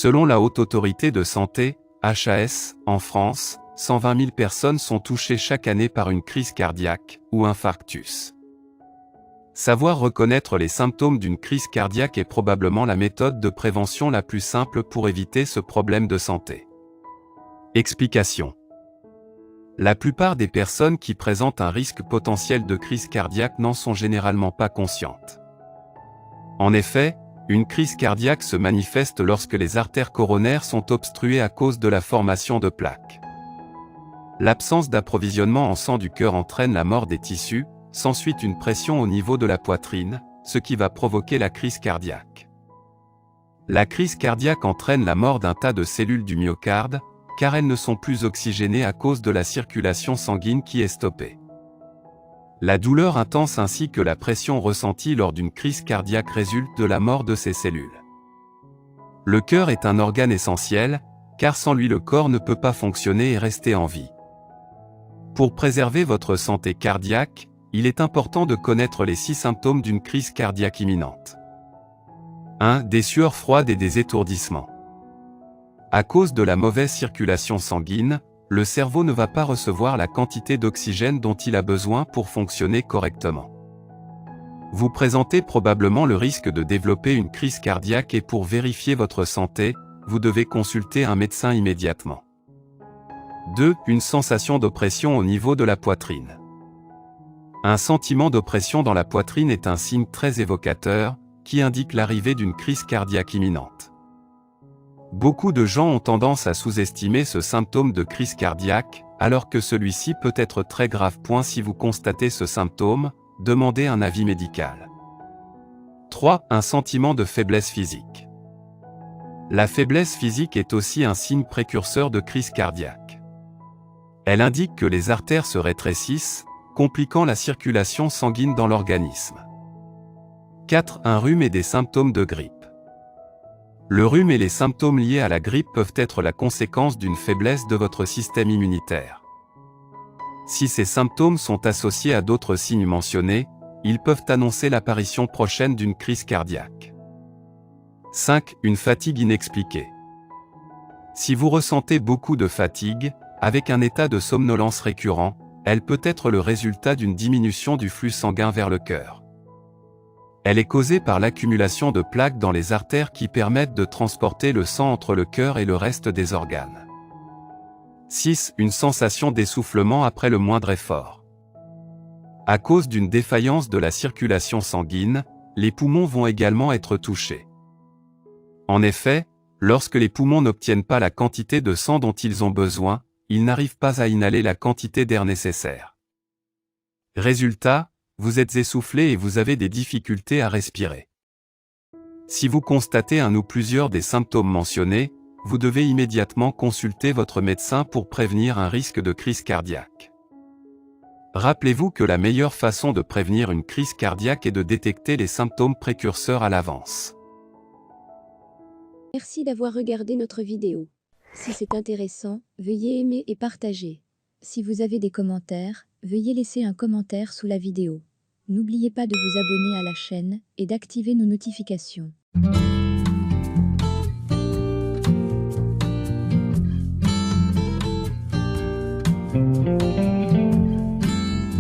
Selon la Haute Autorité de Santé, HAS, en France, 120 000 personnes sont touchées chaque année par une crise cardiaque ou infarctus. Savoir reconnaître les symptômes d'une crise cardiaque est probablement la méthode de prévention la plus simple pour éviter ce problème de santé. Explication. La plupart des personnes qui présentent un risque potentiel de crise cardiaque n'en sont généralement pas conscientes. En effet, une crise cardiaque se manifeste lorsque les artères coronaires sont obstruées à cause de la formation de plaques. L'absence d'approvisionnement en sang du cœur entraîne la mort des tissus, s'ensuit une pression au niveau de la poitrine, ce qui va provoquer la crise cardiaque. La crise cardiaque entraîne la mort d'un tas de cellules du myocarde, car elles ne sont plus oxygénées à cause de la circulation sanguine qui est stoppée. La douleur intense ainsi que la pression ressentie lors d'une crise cardiaque résulte de la mort de ces cellules. Le cœur est un organe essentiel, car sans lui le corps ne peut pas fonctionner et rester en vie. Pour préserver votre santé cardiaque, il est important de connaître les 6 symptômes d'une crise cardiaque imminente. 1. Des sueurs froides et des étourdissements. À cause de la mauvaise circulation sanguine, le cerveau ne va pas recevoir la quantité d'oxygène dont il a besoin pour fonctionner correctement. Vous présentez probablement le risque de développer une crise cardiaque et pour vérifier votre santé, vous devez consulter un médecin immédiatement. 2. Une sensation d'oppression au niveau de la poitrine. Un sentiment d'oppression dans la poitrine est un signe très évocateur, qui indique l'arrivée d'une crise cardiaque imminente. Beaucoup de gens ont tendance à sous-estimer ce symptôme de crise cardiaque, alors que celui-ci peut être très grave. Si vous constatez ce symptôme, demandez un avis médical. 3. Un sentiment de faiblesse physique. La faiblesse physique est aussi un signe précurseur de crise cardiaque. Elle indique que les artères se rétrécissent, compliquant la circulation sanguine dans l'organisme. 4. Un rhume et des symptômes de grippe. Le rhume et les symptômes liés à la grippe peuvent être la conséquence d'une faiblesse de votre système immunitaire. Si ces symptômes sont associés à d'autres signes mentionnés, ils peuvent annoncer l'apparition prochaine d'une crise cardiaque. 5. Une fatigue inexpliquée. Si vous ressentez beaucoup de fatigue, avec un état de somnolence récurrent, elle peut être le résultat d'une diminution du flux sanguin vers le cœur. Elle est causée par l'accumulation de plaques dans les artères qui permettent de transporter le sang entre le cœur et le reste des organes. 6. Une sensation d'essoufflement après le moindre effort. À cause d'une défaillance de la circulation sanguine, les poumons vont également être touchés. En effet, lorsque les poumons n'obtiennent pas la quantité de sang dont ils ont besoin, ils n'arrivent pas à inhaler la quantité d'air nécessaire. Résultat, vous êtes essoufflé et vous avez des difficultés à respirer. Si vous constatez un ou plusieurs des symptômes mentionnés, vous devez immédiatement consulter votre médecin pour prévenir un risque de crise cardiaque. Rappelez-vous que la meilleure façon de prévenir une crise cardiaque est de détecter les symptômes précurseurs à l'avance. Merci d'avoir regardé notre vidéo. Si c'est intéressant, veuillez aimer et partager. Si vous avez des commentaires, veuillez laisser un commentaire sous la vidéo. N'oubliez pas de vous abonner à la chaîne et d'activer nos notifications.